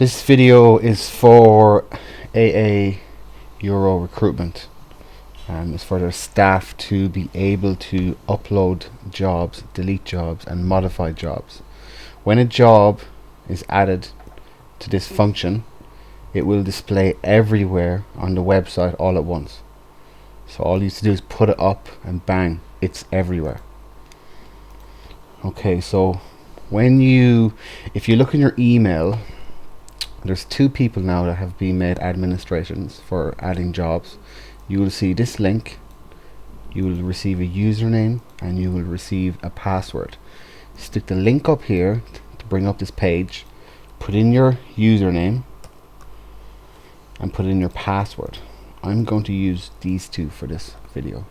This video is for AA Euro recruitment. It's for their staff to be able to upload jobs, delete jobs and modify jobs. When a job is added to this function, it will display everywhere on the website all at once. So all you need to do is put it up and bang, it's everywhere. Okay, so if you look in your email, there's 2 people now that have been made administrators for adding jobs. You will see this link, you will receive a username and you will receive a password. Stick the link up here to bring up this page, put in your username and put in your password. I'm going to use these 2 for this video.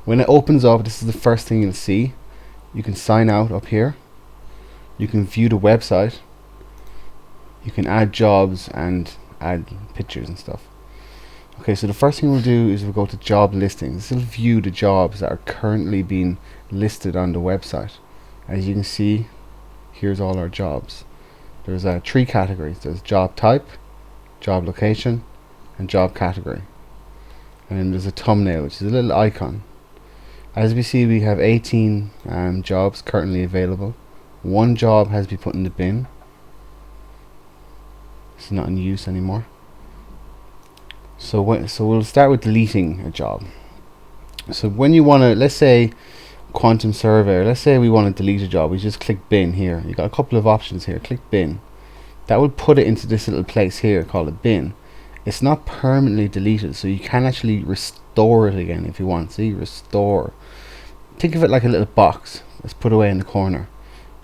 When it opens up, this is the first thing you'll see. You can sign out up here. You can view the website. You can add jobs and add pictures and stuff. Okay, so the first thing we'll do is we'll go to job listings. This will view the jobs that are currently being listed on the website. As you can see, here's all our jobs. There's 3 categories. There's job type, job location and job category. And then there's a thumbnail, which is a little icon. As we see, we have 18 jobs currently available. 1 job has been put in the bin. It's not in use anymore. So we'll start with deleting a job. So when you want to, let's say quantum surveyor, let's say we want to delete a job, we just click bin here. You got a couple of options here. Click bin. That will put it into this little place here called a bin. It's not permanently deleted, so you can actually restore it again if you want. See, restore. Think of it like a little box that's put away in the corner.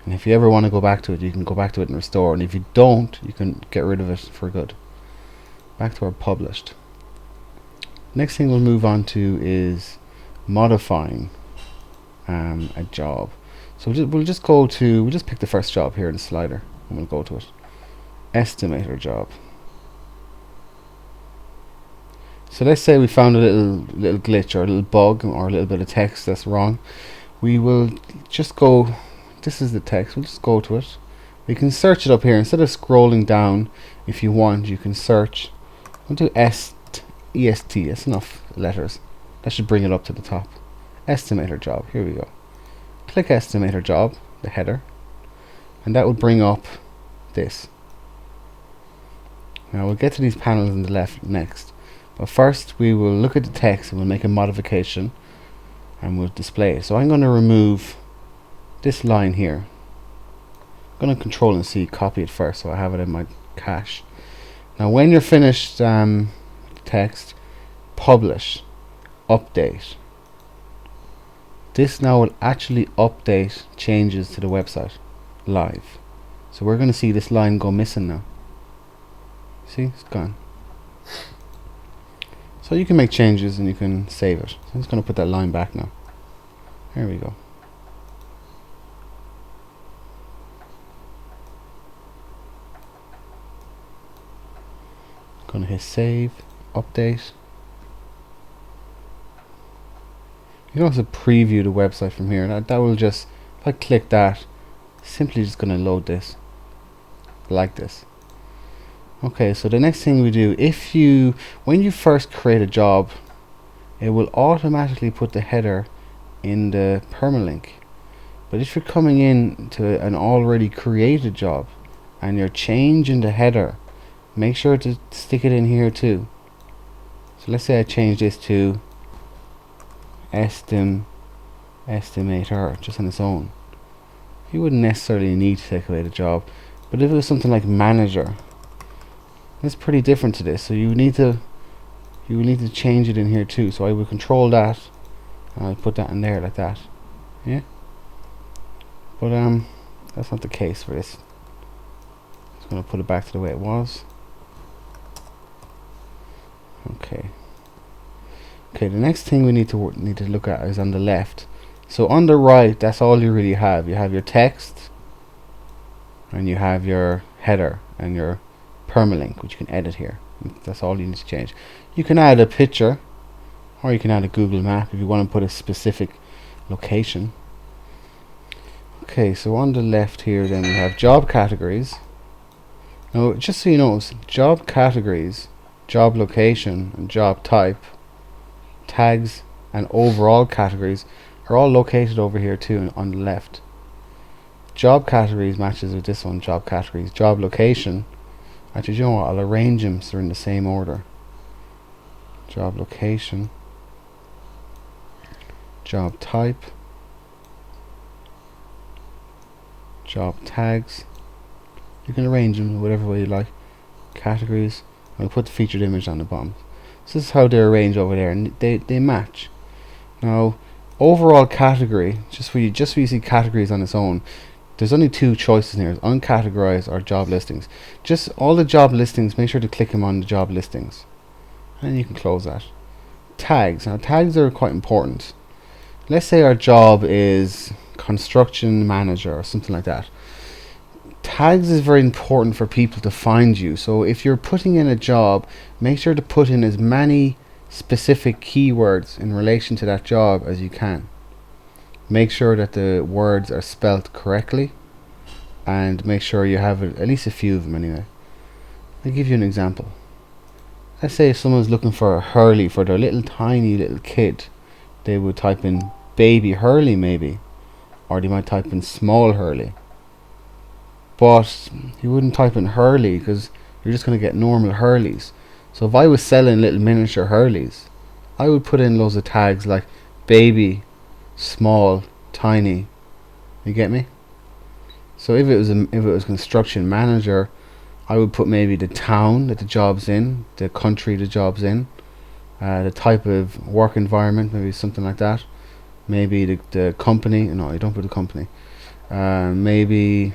And if you ever want to go back to it, you can go back to it and restore. And if you don't, you can get rid of it for good. Back to our published. Next thing we'll move on to is modifying a job. So we'll just pick the first job here in the slider and we'll go to it. Estimator job. So let's say we found a little glitch or a little bug or a little bit of text that's wrong. We will just go, this is the text, we'll just go to it. We can search it up here. Instead of scrolling down, if you want, you can search. We'll do EST, that's enough letters. That should bring it up to the top. Estimator job, here we go. Click estimator job, the header, and that will bring up this. Now we'll get to these panels on the left next. But first we will look at the text and we'll make a modification and we'll display it. So I'm going to remove this line here. I'm going to Control and C, copy it first so I have it in my cache. Now when you're finished text, publish, update. This now will actually update changes to the website live. So we're going to see this line go missing now. See, it's gone. So you can make changes and you can save it. So I'm just going to put that line back now. There we go. Going to hit save, update. You can also preview the website from here. That will just, if I click that, simply just going to load this like this. Okay, so the next thing we do, when you first create a job, it will automatically put the header in the permalink. But if you're coming in to an already created job and you're changing the header, make sure to stick it in here too. So let's say I change this to estimator just on its own. You wouldn't necessarily need to take away the job, but if it was something like manager, it's pretty different to this, so you will need to change it in here too. So I will control that and I'll put that in there like that. Yeah, but that's not the case for this. Just going to put it back to the way it was. Okay, the next thing we need to look at is on the left. So on the right, that's all you really have. You have your text and you have your header and your permalink, which you can edit here. That's all you need to change. You can add a picture or you can add a Google map if you want to put a specific location. Okay, so on the left here then we have job categories. Now just so you know, job categories, job location and job type, tags and overall categories are all located over here too on the left. Job categories matches with this one, job categories. Job location, actually, you know what, I'll arrange them so they're in the same order. Job location, job type, job tags. You can arrange them whatever way you like. Categories, I'll put the featured image on the bottom. So this is how they're arranged over there, and they match. Now, overall category, just where you see categories on its own, there's only two choices here: uncategorized or job listings. Just all the job listings, make sure to click them on the job listings, and you can close that. Tags. Now tags are quite important. Let's say our job is construction manager or something like that. Tags is very important for people to find you. So if you're putting in a job, make sure to put in as many specific keywords in relation to that job as you can. Make sure that the words are spelt correctly, and make sure you have at least a few of them anyway. I'll give you an example. Let's say if someone's looking for a Hurley for their little tiny little kid, they would type in baby Hurley maybe, or they might type in small Hurley. But you wouldn't type in Hurley because you're just going to get normal Hurleys. So if I was selling little miniature Hurleys, I would put in loads of tags like baby, small, tiny. You get me? So if it was construction manager, I would put maybe the town that the job's in, the country the job's in, the type of work environment, maybe something like that. Maybe the company. No, you don't put the company. Maybe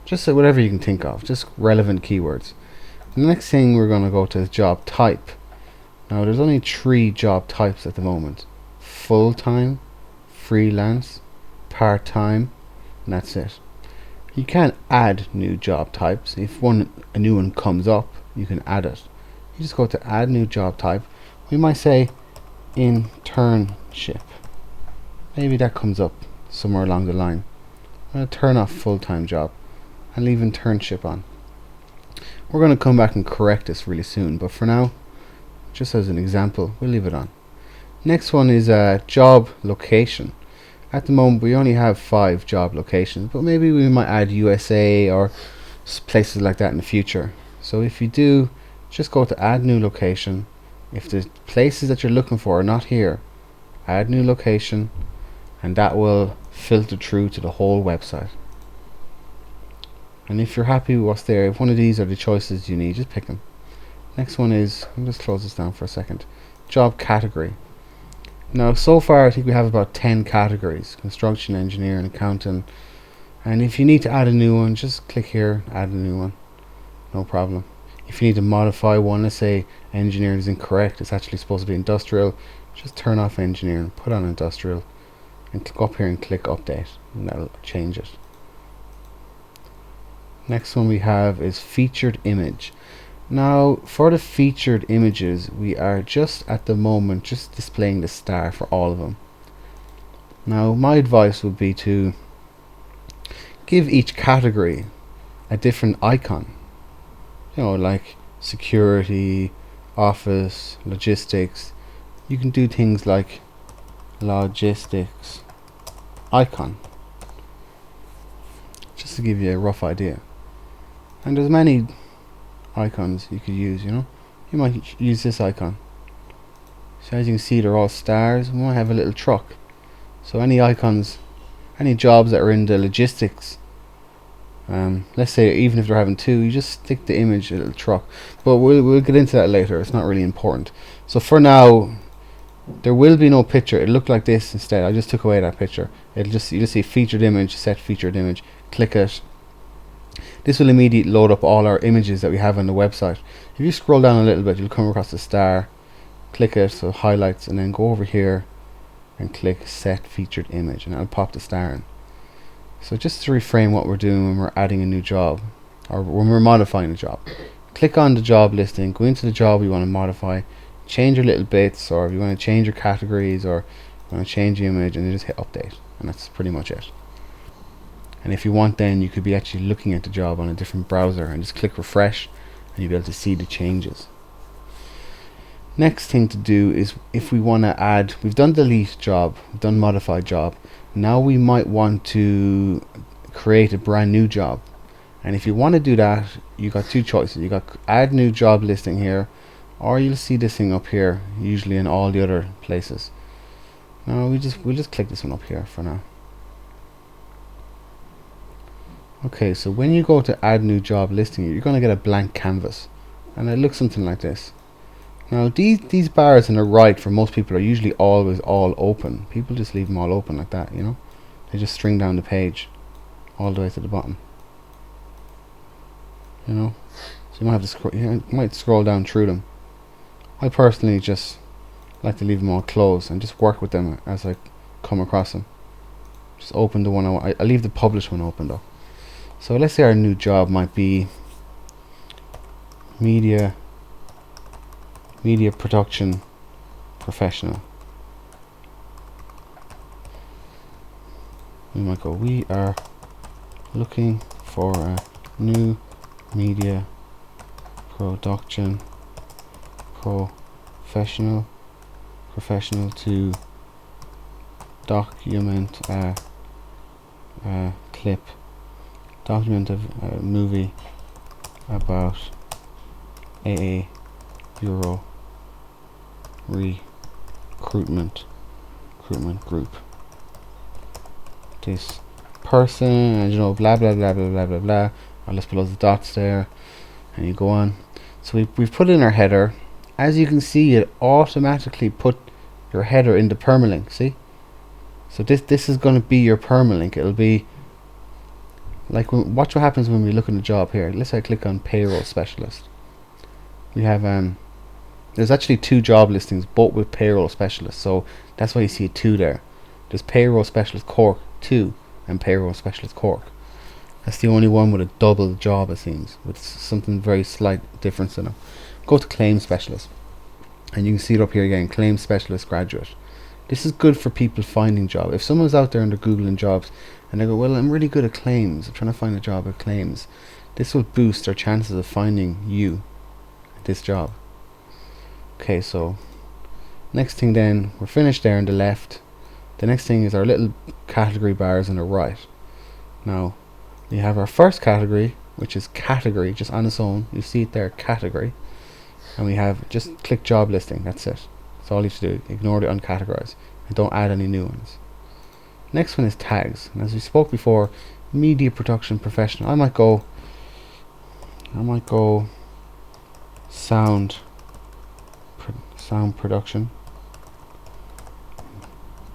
just whatever you can think of, just relevant keywords. The next thing we're going to go to is job type. Now there's only 3 job types at the moment: full-time, freelance, part-time, and that's it. You can't add new job types. If a new one comes up, you can add it. You just go to add new job type. We might say internship. Maybe that comes up somewhere along the line. I'm going to turn off full-time job and leave internship on. We're going to come back and correct this really soon, but for now, just as an example, we'll leave it on. Next one is job location. At the moment we only have 5 job locations, but maybe we might add USA or places like that in the future. So if you do, just go to add new location. If the places that you're looking for are not here, add new location, and that will filter through to the whole website. And if you're happy with what's there, if one of these are the choices you need, just pick them. Next one is, I'll just close this down for a second, job category. Now so far I think we have about 10 categories: construction, engineering, accountant. And if you need to add a new one, just click here, add a new one, no problem. If you need to modify one, let's say engineering is incorrect, it's actually supposed to be industrial, just turn off engineering, put on industrial, and click up here and click update, and that'll change it. Next one we have is featured image. Now for the featured images, we are just at the moment just displaying the star for all of them. Now my advice would be to give each category a different icon. You know, like security, office, logistics. You can do things like logistics icon, just to give you a rough idea. And there's many icons you could use, you know. You might use this icon. So as you can see, they're all stars. We might have a little truck. So any icons, any jobs that are in the logistics, let's say even if they're having 2, you just stick the image a little truck. But we'll get into that later. It's not really important. So for now, there will be no picture. It looked like this instead. I just took away that picture. You just see featured image, set featured image. Click it. This will immediately load up all our images that we have on the website. If you scroll down a little bit, you'll come across the star. Click it, so highlights, and then go over here and click set featured image, and that'll pop the star in. So just to reframe what we're doing when we're adding a new job, or when we're modifying a job, click on the job listing, go into the job you want to modify, change your little bits, or if you want to change your categories, or you want to change the image, and you just hit update, and that's pretty much it. and if you want, then you could be actually looking at the job on a different browser and just click refresh and you'll be able to see the changes. Next thing to do is, if we want to add, we've done delete job, we've done modify job, now we might want to create a brand new job. And if you want to do that, you got two choices. You got add new job listing here, or you'll see this thing up here, usually in all the other places. Now we'll just click this one up here for now. Okay, so when you go to add new job listing, you're going to get a blank canvas, and it looks something like this. Now these bars on the right for most people are usually always all open. People just leave them all open like that, you know. They just string down the page all the way to the bottom. You know, so you might have to you might scroll down through them. I personally just like to leave them all closed and just work with them as I come across them. Just open the one I leave the publish one open though. So let's say our new job might be media production professional. We might go, we are looking for a new media production professional to document a movie about a bureau recruitment group. This person, and you know, blah blah blah blah blah blah blah. I'll just put those dots there, and you go on. So we've put in our header. As you can see, it automatically put your header into permalink. See? So this is going to be your permalink. It'll be like, watch what happens when we look at the job here. Let's say I click on payroll specialist. We have there's actually two job listings, both with payroll specialist. So that's why you see 2 there. There's payroll specialist Cork 2 and payroll specialist Cork. That's the only one with a double job, it seems, with something very slight difference in it. Go to claim specialist, and you can see it up here again, claim specialist graduate. This is good for people finding jobs. If someone's out there and they're googling jobs and they go, well, I'm really good at claims, I'm trying to find a job at claims, this will boost their chances of finding you this job. Okay, so next thing, then we're finished there on the left. The next thing is our little category bars on the right. Now we have our first category, which is category, just on its own. You see it there, category, and we have just click job listing. That's it. That's all you have to do. Ignore the uncategorized and don't add any new ones. Next one is tags, and as we spoke before, media production professional. I might go sound production,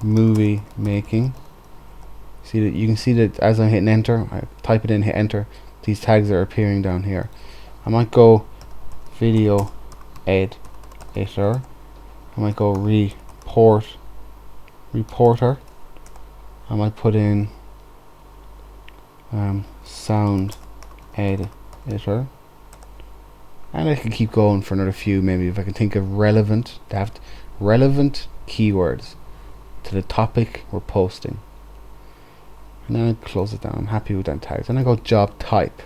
movie making. See that, you can see that as I'm hitting enter, I type it in, hit enter, these tags are appearing down here. I might go video editor. I might go reporter. I might put in sound editor, and I can keep going for another few. Maybe if I can think of relevant keywords to the topic we're posting, and then I close it down. I'm happy with that tags. And I go job type.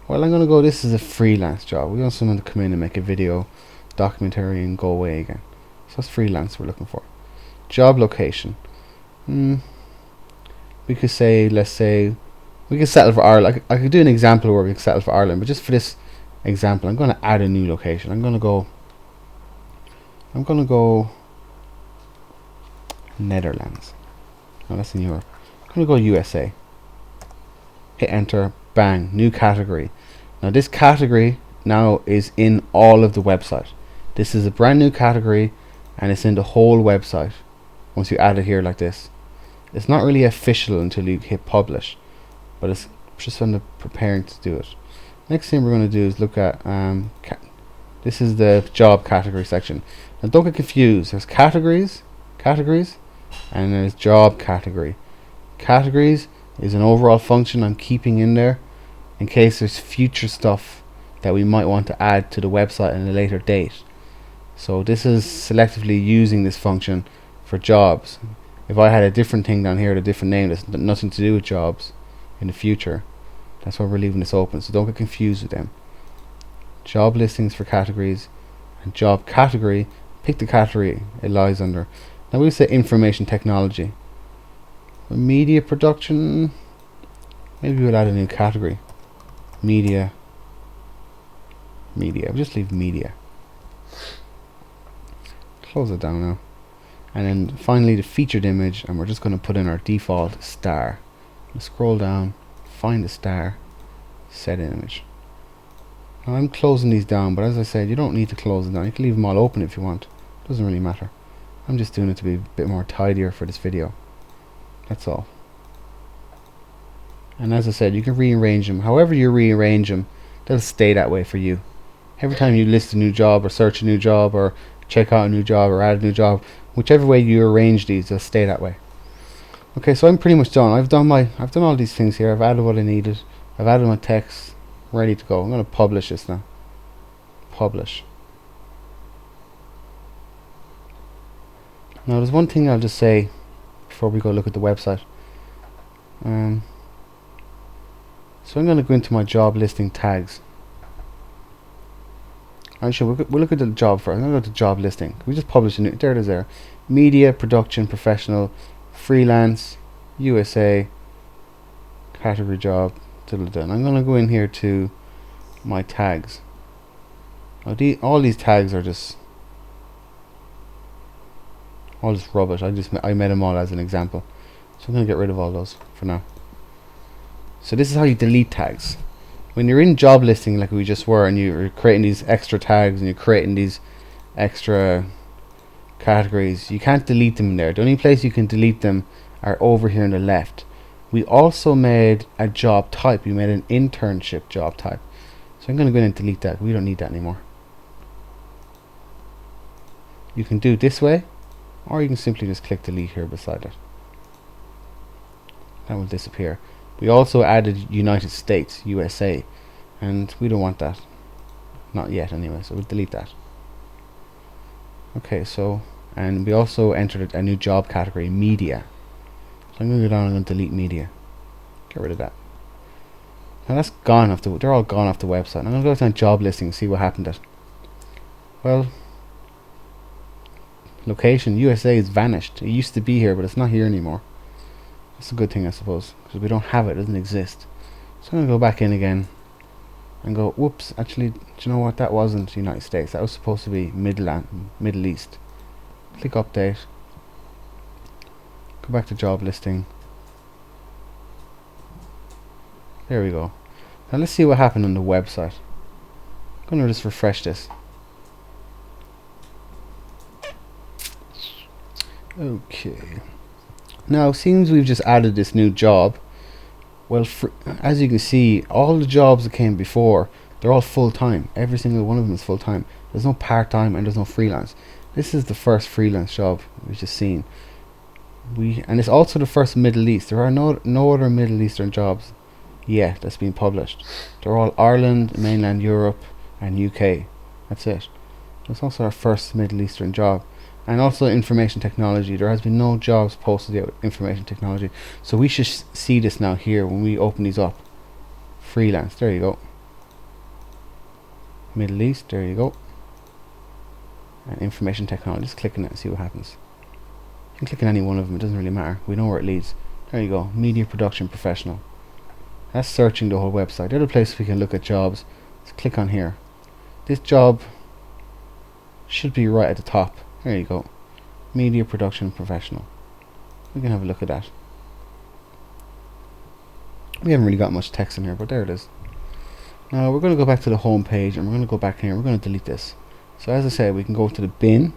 Well, I'm going to go, this is a freelance job. We want someone to come in and make a video documentary and go away again. So that's freelance we're looking for. Job location. We could say, let's say we could settle for Ireland. I could do an example where we could settle for Ireland, but just for this example, I'm going to add a new location. I'm going to go Netherlands. No, that's in Europe. I'm going to go USA. Hit enter. Bang, new category. Now this category now is in all of the website. This is a brand new category, and it's in the whole website once you add it here like this. It's not really official until you hit publish, but it's just on the preparing to do it. Next thing we're going to do is look at this is the job category section. Now don't get confused, there's categories, and there's job category. Categories is an overall function I'm keeping in there in case there's future stuff that we might want to add to the website in a later date. So this is selectively using this function for jobs. If I had a different thing down here, a different name that's nothing to do with jobs, in the future. That's why we're leaving this open, so don't get confused with them. Job listings for categories, and job category, pick the category it lies under. Now we'll say information technology. Media production, maybe we'll add a new category. Media. We'll just leave media. Close it down now. And then finally the featured image, and we're just going to put in our default star. We'll scroll down, find the star, set image. Now I'm closing these down, but as I said, you don't need to close them down. You can leave them all open if you want. Doesn't really matter. I'm just doing it to be a bit more tidier for this video. That's all. And as I said, you can rearrange them. However you rearrange them, they'll stay that way for you. Every time you list a new job or search a new job or check out a new job or add a new job, whichever way you arrange these, they'll stay that way. Okay, so I'm pretty much done. I've done all these things here. I've added what I needed. I've added my text. Ready to go. I'm going to publish this now. Publish. Now there's one thing I'll just say before we go look at the website. So I'm going to go into my job listing tags. Actually, we'll look at the job first. I'm going to go to job listing. We just publish a new. There it is there. Media, production, professional, freelance, USA, category job. I'm going to go in here to my tags. Now all these tags are just all this rubbish. I made them all as an example, so I'm going to get rid of all those for now. So this is how you delete tags. When you're in job listing like we just were, and you're creating these extra tags and you're creating these extra categories, you can't delete them in there. The only place you can delete them are over here on the left. We also made a job type. We made an internship job type. So I'm going to go in and delete that. We don't need that anymore. You can do it this way, or you can simply just click delete here beside it. That will disappear. We also added United States, USA, and we don't want that. Not yet anyway, so we'll delete that. Okay, so, and we also entered a new job category, media. So I'm going to go down and I'm going to delete media. Get rid of that. Now that's gone off they're all gone off the website. I'm going to go to job listing and see what happened at. Well, location, USA is vanished. It used to be here, but it's not here anymore. That's a good thing, I suppose, because we don't have it. It doesn't exist. So I'm going to go back in again and go, whoops, actually, do you know what? That wasn't United States. That was supposed to be Middle East. Click update. Go back to job listing. There we go. Now let's see what happened on the website. I'm going to just refresh this. Okay. Now it seems we've just added this new job. Well, as you can see, all the jobs that came before, they're all full-time. Every single one of them is full-time. There's no part-time and there's no freelance. This is the first freelance job we've just seen. And it's also the first Middle East. There are no other Middle Eastern jobs yet that's been published. They're all Ireland, mainland Europe, and UK. That's it. It's also our first Middle Eastern job. And also information technology. There has been no jobs posted yet with information technology. So we should see this now here when we open these up. Freelance. There you go. Middle East. There you go. And information technology. Just click on it and see what happens. You can click on any one of them. It doesn't really matter. We know where it leads. There you go. Media production professional. That's searching the whole website. The other place we can look at jobs. Let's click on here. This job should be right at the top. There you go. Media production professional. We can have a look at that. We haven't really got much text in here, but there it is. Now we're going to go back to the home page and we're going to go back here. We're going to delete this. So as I said, we can go to the bin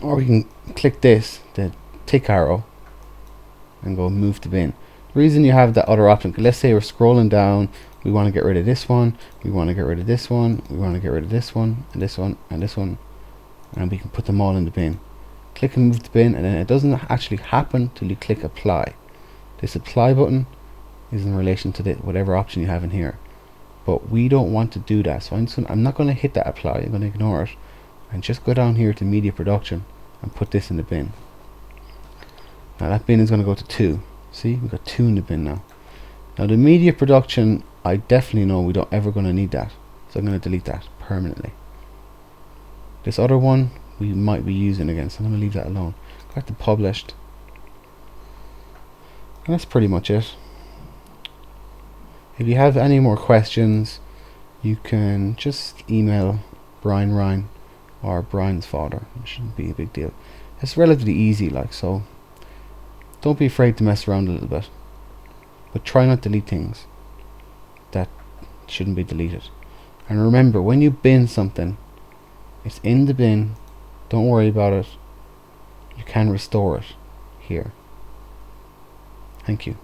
or we can click this, the tick arrow, and go move to bin. The reason you have that other option, let's say we're scrolling down, we want to get rid of this one, we want to get rid of this one, we want to get rid of this one, and this one, and this one, and we can put them all in the bin. Click and move to bin, and then it doesn't actually happen till you click apply. This apply button is in relation to whatever option you have in here, but we don't want to do that, so I'm not going to hit that apply. I'm going to ignore it and just go down here to media production and put this in the bin. Now that bin is going to go to 2. See, we've got 2 in the bin now. Now the media production, I definitely know we don't ever going to need that, so I'm going to delete that permanently. This other one we might be using again, so I'm going to leave that alone. Go back to published, and that's pretty much it. If you have any more questions, you can just email Brian Ryan or Brian's father. It shouldn't be a big deal. It's relatively easy, like, so don't be afraid to mess around a little bit, but try not to delete things that shouldn't be deleted. And remember, when you bin something, it's in the bin, don't worry about it. You can restore it here. Thank you.